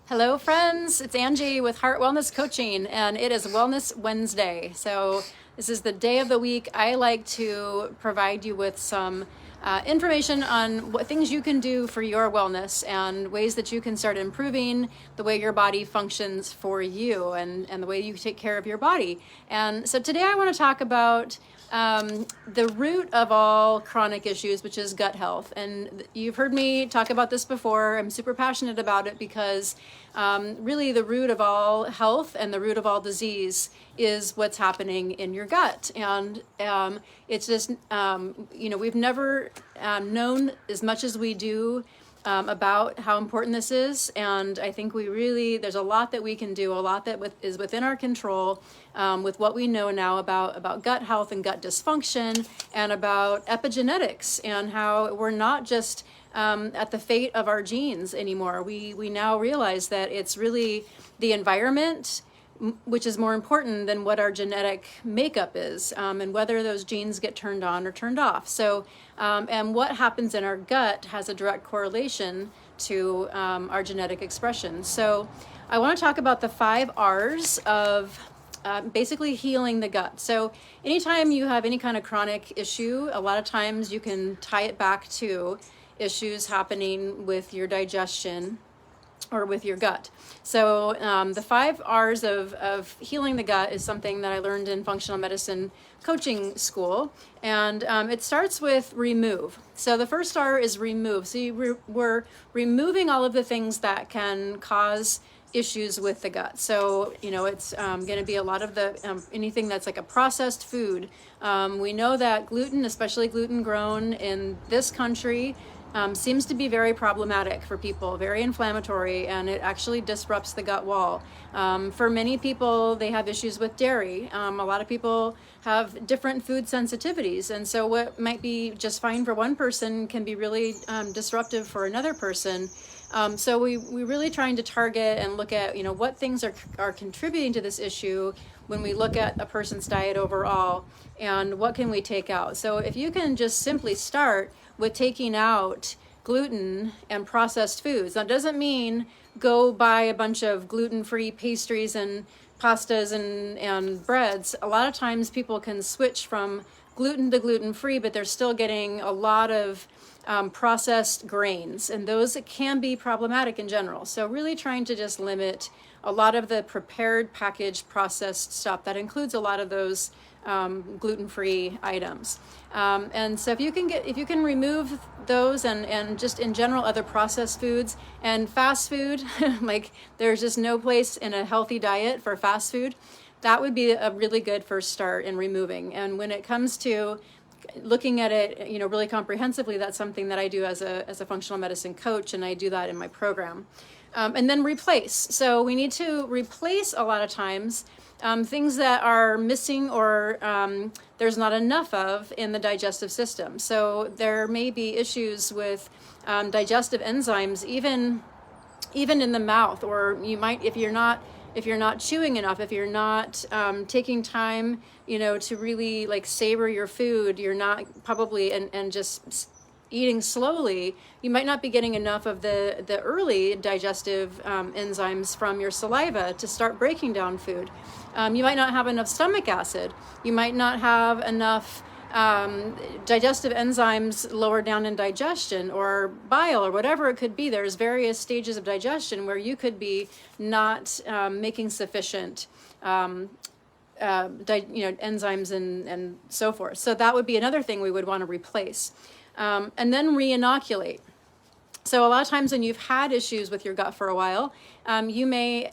Hello friends, it's Angie with Heart Wellness Coaching and it is Wellness Wednesday. So this is the day of the week I like to provide you with some information on what things you can do for your wellness and ways that you can start improving the way your body functions for you and the way you take care of your body. And so today I want to talk about the root of all chronic issues, which is gut health. And you've heard me talk about this before. I'm super passionate about it because really the root of all health and the root of all disease is what's happening in your gut. And it's just, we've never known as much as we do about how important this is. And I think there's a lot that we can do, a lot that is within our control with what we know now about gut health and gut dysfunction and about epigenetics and how we're not just at the fate of our genes anymore. We now realize that it's really the environment which is more important than what our genetic makeup is, and whether those genes get turned on or turned off. So, and what happens in our gut has a direct correlation to our genetic expression. So I want to talk about the 5 R's of basically healing the gut. So anytime you have any kind of chronic issue, a lot of times you can tie it back to issues happening with your digestion or with your gut. So the 5 R's of healing the gut is something that I learned in functional medicine coaching school. And it starts with remove. So the first R is remove. So we're removing all of the things that can cause issues with the gut. So, it's going to be a lot of the anything that's like a processed food. We know that gluten, especially gluten grown in this country, seems to be very problematic for people, very inflammatory, and it actually disrupts the gut wall. For many people, they have issues with dairy. A lot of people have different food sensitivities, and so what might be just fine for one person can be really disruptive for another person. So we're really trying to target and look at, what things are contributing to this issue when we look at a person's diet overall, and what can we take out. So if you can just simply start with taking out gluten and processed foods. That doesn't mean go buy a bunch of gluten-free pastries and pastas and breads. A lot of times people can switch from gluten to gluten-free, but they're still getting a lot of processed grains, and those can be problematic in general. So really trying to just limit a lot of the prepared, packaged, processed stuff. That includes a lot of those gluten-free items. And so if you can remove those and just in general other processed foods and fast food, like there's just no place in a healthy diet for fast food, that would be a really good first start in removing. And when it comes to looking at it, really comprehensively, that's something that I do as a functional medicine coach, and I do that in my program. And then replace. So we need to replace a lot of times things that are missing or there's not enough of in the digestive system. So there may be issues with digestive enzymes, even in the mouth, or you might, if you're not chewing enough, if you're not taking time, to really like savor your food, you're not probably, and just eating slowly, you might not be getting enough of the early digestive enzymes from your saliva to start breaking down food. You might not have enough stomach acid. You might not have enough digestive enzymes lower down in digestion or bile or whatever it could be. There's various stages of digestion where you could be not making sufficient enzymes and so forth. So that would be another thing we would want to replace. And then re-inoculate. So a lot of times when you've had issues with your gut for a while, you may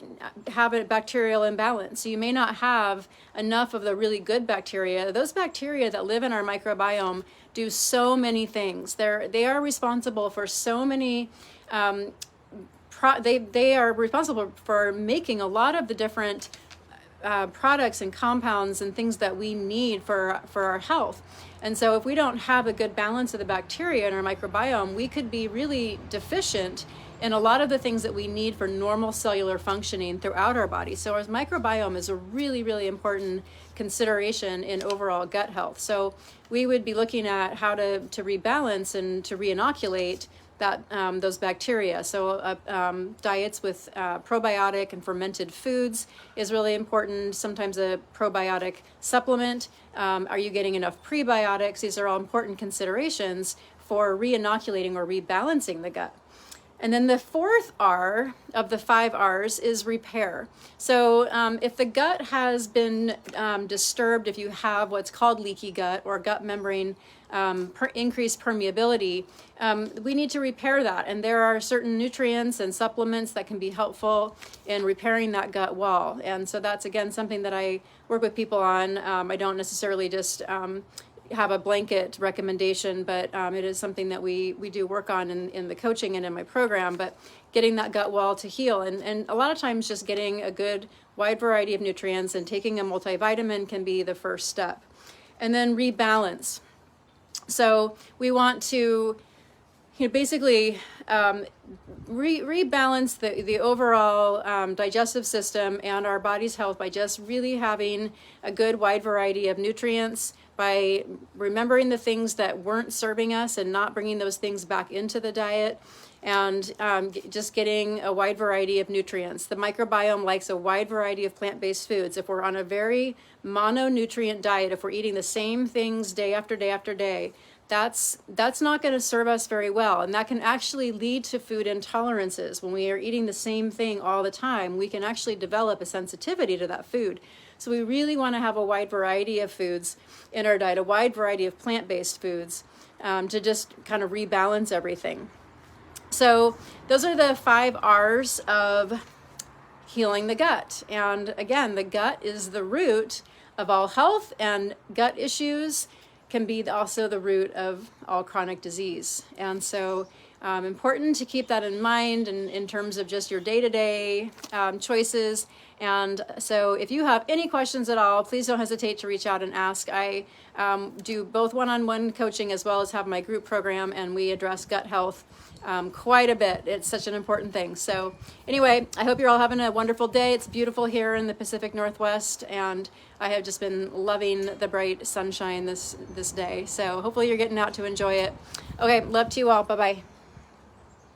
have a bacterial imbalance. So you may not have enough of the really good bacteria. Those bacteria that live in our microbiome do so many things. They are responsible for so many, they are responsible for making a lot of the different products and compounds and things that we need for our health. And so if we don't have a good balance of the bacteria in our microbiome, we could be really deficient in a lot of the things that we need for normal cellular functioning throughout our body. So our microbiome is a really, really important consideration in overall gut health. So we would be looking at how to rebalance and to re-inoculate those bacteria. So diets with probiotic and fermented foods is really important. Sometimes a probiotic supplement. Are you getting enough prebiotics? These are all important considerations for re-inoculating or rebalancing the gut. And then the fourth R of the 5 R's is repair. So if the gut has been disturbed, if you have what's called leaky gut or gut membrane increased permeability, we need to repair that. And there are certain nutrients and supplements that can be helpful in repairing that gut wall. And so that's, again, something that I work with people on. I don't necessarily just have a blanket recommendation, but it is something that we do work on in the coaching and in my program, but getting that gut wall to heal. And a lot of times just getting a good wide variety of nutrients and taking a multivitamin can be the first step. And then rebalance. So we want to basically rebalance the overall digestive system and our body's health by just really having a good wide variety of nutrients, by remembering the things that weren't serving us and not bringing those things back into the diet, and just getting a wide variety of nutrients. The microbiome likes a wide variety of plant-based foods. If we're on a very mononutrient diet, if we're eating the same things day after day after day, that's not going to serve us very well. And that can actually lead to food intolerances. When we are eating the same thing all the time, we can actually develop a sensitivity to that food. So we really want to have a wide variety of foods in our diet, a wide variety of plant-based foods, to just kind of rebalance everything. So those are the 5 R's of healing the gut. And again, the gut is the root of all health, and gut issues can be also the root of all chronic disease. And so important to keep that in mind in terms of just your day-to-day choices. And so if you have any questions at all, please don't hesitate to reach out and ask. I do both one-on-one coaching as well as have my group program, and we address gut health quite a bit. It's such an important thing. So anyway, I hope you're all having a wonderful day. It's beautiful here in the Pacific Northwest, and I have just been loving the bright sunshine this day. So hopefully you're getting out to enjoy it. Okay, love to you all. Bye-bye.